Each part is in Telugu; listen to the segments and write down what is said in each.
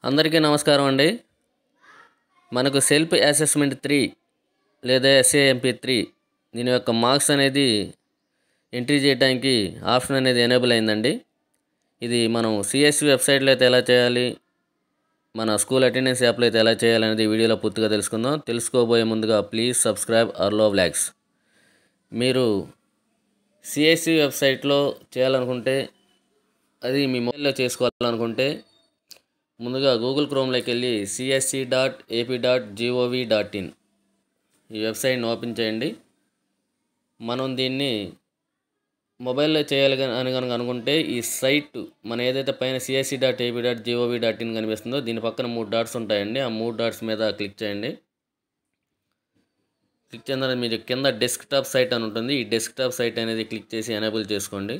అందరికీ నమస్కారం అండి. మనకు సెల్ఫ్ అసెస్మెంట్ 3 లేదా SAMP3 దీని యొక్క మార్క్స్ అనేది ఎంట్రీ చేయడానికి ఆప్షన్ అనేది ఎనేబుల్ అయిందండి. ఇది మనం CSC వెబ్సైట్లో అయితే ఎలా చేయాలి, మన స్కూల్ అటెండెన్స్ యాప్లో అయితే ఎలా చేయాలనేది వీడియోలో పూర్తిగా తెలుసుకుందాం. తెలుసుకోబోయే ముందుగా ప్లీజ్ సబ్స్క్రైబ్ అర్లో వ్లాగ్స్. మీరు CSC వెబ్సైట్లో చేయాలనుకుంటే, అది మీ మొబైల్లో చేసుకోవాలనుకుంటే ముందుగా గూగుల్ క్రోమ్లోకి వెళ్ళి csc.ap.gov.in ఈ వెబ్సైట్ని ఓపెన్ చేయండి. మనం దీన్ని మొబైల్లో చేయాలి అని కనుక అనుకుంటే ఈ సైట్ మనం ఏదైతే పైన csc.ap.gov.in కనిపిస్తుందో దీని పక్కన 3 డాట్స్ ఉంటాయండి. ఆ 3 డాట్స్ మీద క్లిక్ చేయండి. క్లిక్ చేసిన తర్వాత మీరు కింద డెస్క్టాప్ సైట్ అని ఉంటుంది. ఈ డెస్క్టాప్ సైట్ అనేది క్లిక్ చేసి ఎనేబుల్ చేసుకోండి.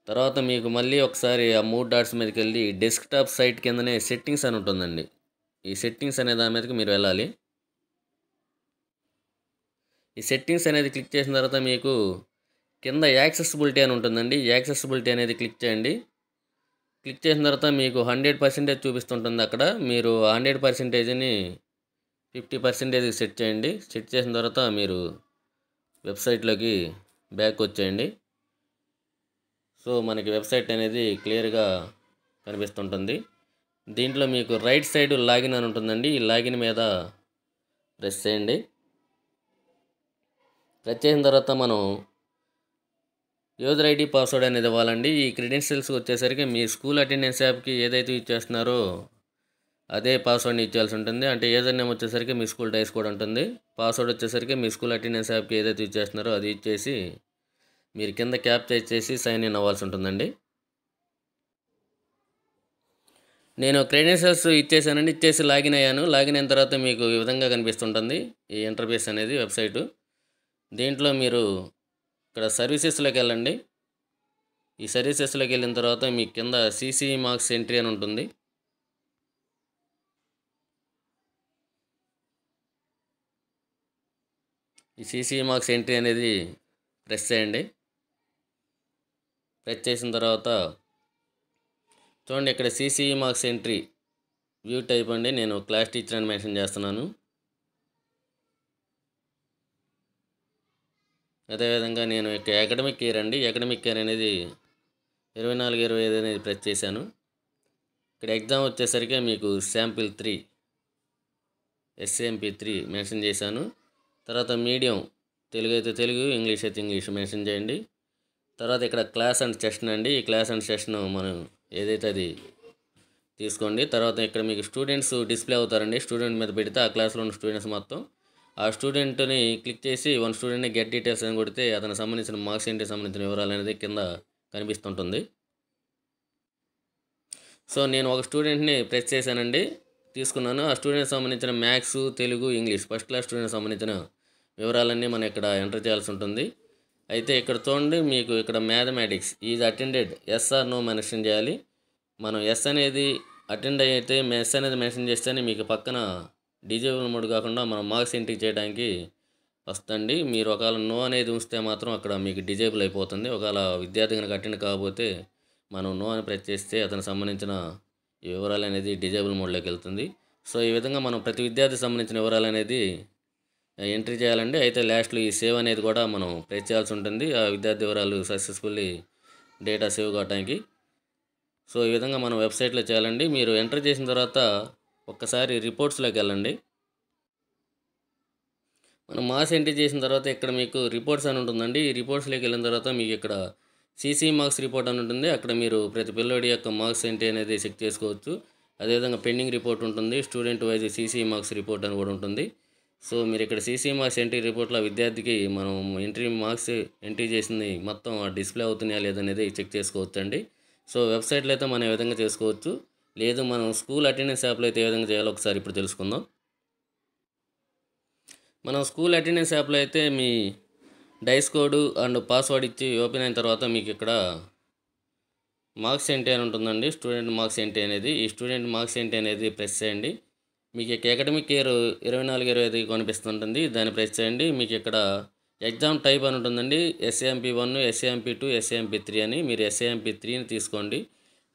తర్వాత మీకు మళ్ళీ ఒకసారి ఆ 3 డాట్స్ మీదకి వెళ్ళి డెస్క్టాప్ సైట్ కిందనే సెట్టింగ్స్ అని ఉంటుందండి. ఈ సెట్టింగ్స్ అనే దాని మీదకి మీరు వెళ్ళాలి. ఈ సెట్టింగ్స్ అనేది క్లిక్ చేసిన తర్వాత మీకు కింద యాక్సెసిబిలిటీ అని ఉంటుందండి. యాక్సెసిబిలిటీ అనేది క్లిక్ చేయండి. క్లిక్ చేసిన తర్వాత మీకు 100% చూపిస్తుంటుంది. అక్కడ మీరు 100%ని 50% సెట్ చేయండి. సెట్ చేసిన తర్వాత మీరు వెబ్సైట్లోకి బ్యాక్ వచ్చేయండి. సో మనకి వెబ్సైట్ అనేది క్లియర్గా కనిపిస్తుంటుంది. దీంట్లో మీకు రైట్ సైడ్ లాగిన్ అని ఉంటుందండి. ఈ లాగిన్ మీద ప్రెస్ చేయండి. ప్రెస్ చేసిన తర్వాత మనం యూజర్ ఐడి పాస్వర్డ్ అనేది ఇవ్వాలండి. ఈ క్రెడెన్షియల్స్ వచ్చేసరికి మీ స్కూల్ అటెండెన్స్ యాప్కి ఏదైతే ఇచ్చేస్తున్నారో అదే పాస్వర్డ్ని ఇచ్చేయాల్సి ఉంటుంది. అంటే యూజర్ నేమ్ వచ్చేసరికి మీ స్కూల్ డైస్ కోడ్ ఉంటుంది. పాస్వర్డ్ వచ్చేసరికి మీ స్కూల్ అటెండెన్స్ యాప్కి ఏదైతే ఇచ్చేస్తున్నారో అది ఇచ్చేసి మీరు కింద క్యాప్చర్ చేసి సైన్ ఇన్ అవ్వాల్సి ఉంటుందండి. నేను క్రెడెన్షియల్స్ ఇచ్చేసానండి. ఇచ్చేసి లాగిన్ అయ్యాను. లాగిన్ అయిన తర్వాత మీకు ఈ విధంగా కనిపిస్తుంటుంది ఈ ఇంటర్ఫేస్ అనేది వెబ్సైటు. దీంట్లో మీరు ఇక్కడ సర్వీసెస్లోకి వెళ్ళండి. ఈ సర్వీసెస్లోకి వెళ్ళిన తర్వాత మీకు కింద CC మార్క్స్ ఎంట్రీ అని ఉంటుంది. ఈ CC మార్క్స్ ఎంట్రీ అనేది ప్రెస్ చేయండి. ప్రెస్ చేసిన తర్వాత చూడండి ఇక్కడ CC marks entry view type అండి. నేను క్లాస్ టీచర్ అని మెన్షన్ చేస్తున్నాను. అదేవిధంగా నేను ఇక్కడ అకాడమిక్ ఇయర్ అండి. అకాడమిక్ ఇయర్ అనేది 24-25 అనేది ప్రెస్ చేశాను. ఇక్కడ ఎగ్జామ్ వచ్చేసరికి మీకు శాంపిల్ 3 SAMP3 మెన్షన్ చేశాను. తర్వాత మీడియం తెలుగు అయితే తెలుగు, ఇంగ్లీష్ అయితే ఇంగ్లీష్ మెన్షన్ చేయండి. తర్వాత ఇక్కడ క్లాస్ అండ్ సెషన్ అండి. ఈ క్లాస్ అండ్ సెషన్ మనం ఏదైతే అది తీసుకోండి. తర్వాత ఇక్కడ మీకు స్టూడెంట్స్ డిస్ప్లే అవుతారండి. స్టూడెంట్ మీద పెడితే ఆ క్లాస్లో ఉన్న స్టూడెంట్స్ మొత్తం ఆ స్టూడెంట్ని క్లిక్ చేసి వన్ స్టూడెంట్ని గెట్ డీటెయిల్స్ అని కొడితే అతనికి సంబంధించిన మార్క్స్ ఏంటి సంబంధించిన వివరాలు అనేది కింద కనిపిస్తుంటుంది. సో నేను ఒక స్టూడెంట్ని ప్రెస్ చేశానండి, తీసుకున్నాను. ఆ స్టూడెంట్కి సంబంధించిన maths, Telugu, English first class స్టూడెంట్కి సంబంధించిన వివరాలన్నీ మనం ఇక్కడ ఎంటర్ చేయాల్సి ఉంటుంది. అయితే ఇక్కడ చూడండి మీకు ఇక్కడ mathematics is attended yes or no mention చేయాలి. మనం ఎస్ అనేది అటెండ్ అయితే ఎస్ అనేది మెన్షన్ చేస్తేనే మీకు పక్కన డిజేబుల్ మోడ్ కాకుండా మనం మార్క్స్ ఎంట్రీ చేయడానికి వస్తుంది. మీరు ఒకవేళ నో అనేది ఉంచితే మాత్రం అక్కడ మీకు డిజేబుల్ అయిపోతుంది. ఒకవేళ విద్యార్థి కనుక అటెండ్ కాకపోతే మనం నో అని ప్రెస్ చేస్తే అతనికి సంబంధించిన ఈ వివరాలు అనేది డిజేబుల్ మోడ్లోకి వెళ్తుంది. సో ఈ విధంగా మనం ప్రతి విద్యార్థికి సంబంధించిన వివరాలు అనేది ఎంట్రీ చేయాలండి. అయితే లాస్ట్లో ఈ సేవ్ అనేది కూడా మనం ప్రెస్ చేయాల్సి ఉంటుంది ఆ విద్యార్థి వివరాలు సక్సెస్ఫుల్లీ డేటా సేవ్ కావడానికి. సో ఈ విధంగా మనం వెబ్సైట్లో చేయాలండి. మీరు ఎంటర్ చేసిన తర్వాత ఒక్కసారి రిపోర్ట్స్లోకి వెళ్ళండి. మనం మార్క్స్ ఎంట్రీ చేసిన తర్వాత ఇక్కడ మీకు రిపోర్ట్స్ అని ఉంటుందండి. ఈ రిపోర్ట్స్లోకి వెళ్ళిన తర్వాత మీకు ఇక్కడ CC మార్క్స్ రిపోర్ట్ అని ఉంటుంది. అక్కడ మీరు ప్రతి పిల్లోడి యొక్క మార్క్స్ ఎంట్రీ అనేది చెక్ చేసుకోవచ్చు. అదేవిధంగా పెండింగ్ రిపోర్ట్ ఉంటుంది. Student wise CC marks report అని కూడా ఉంటుంది. సో మీరు ఇక్కడ CC మార్క్స్ ఎంట్రీ రిపోర్ట్లో విద్యార్థికి మనం మార్క్స్ ఎంట్రీ చేసింది మొత్తం డిస్ప్లే అవుతున్నాయా లేదనేది చెక్ చేసుకోవచ్చు అండి. సో వెబ్సైట్లో అయితే మనం ఏ విధంగా చేసుకోవచ్చు, లేదు మనం స్కూల్ అటెండెన్స్ యాప్లో అయితే ఏ విధంగా చేయాలో ఒకసారి ఇప్పుడు తెలుసుకుందాం. మనం స్కూల్ అటెండెన్స్ యాప్లో అయితే మీ డైస్ కోడ్ అండ్ పాస్వర్డ్ ఇచ్చి ఓపెన్ అయిన తర్వాత మీకు ఇక్కడ మార్క్స్ ఎంట్రీ అని ఉంటుందండి. స్టూడెంట్ మార్క్స్ ఎంట్రీ అనేది ఈ స్టూడెంట్ మార్క్స్ ఎంట్రీ అనేది ప్రెస్ చేయండి. మీకు ఇక్కడ అకాడమిక్ ఇయర్ 24-25 కనిపిస్తుంటుంది. దాన్ని ప్రెస్ చేయండి. మీకు ఇక్కడ ఎగ్జామ్ టైప్ అని ఉంటుందండి. SAMP1, SAMP2, SAMP3 అని. మీరు SAMP3ని తీసుకోండి.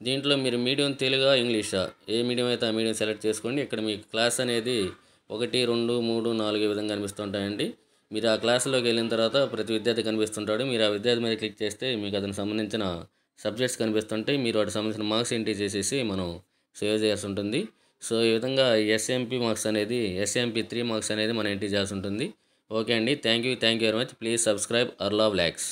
దీంట్లో మీరు మీడియం తెలుగా ఇంగ్లీషా ఏ మీడియం అయితే ఆ మీడియం సెలెక్ట్ చేసుకోండి. ఇక్కడ మీకు క్లాస్ అనేది 1, 2, 3, 4 ఈ విధంగా కనిపిస్తుంటాయండి. మీరు ఆ క్లాసులోకి వెళ్ళిన తర్వాత ప్రతి విద్యార్థి కనిపిస్తుంటాడు. మీరు ఆ విద్యార్థి మీద క్లిక్ చేస్తే మీకు అతనికి సంబంధించిన సబ్జెక్ట్స్ కనిపిస్తుంటాయి. మీరు వాటికి సంబంధించిన మార్క్స్ ఎంట్రీ చేసేసి మనం సేవ్ చేయాల్సి ఉంటుంది. సో ఈ విధంగా ఎస్ఎంపీ మార్క్స్ అనేది ఎస్ఎంపీ 3 మార్క్స్ అనేది మనం ఎంట్రీ చేయాల్సి ఉంటుంది. ఓకే అండి. Thank you very much. Please subscribe Arla vlogs.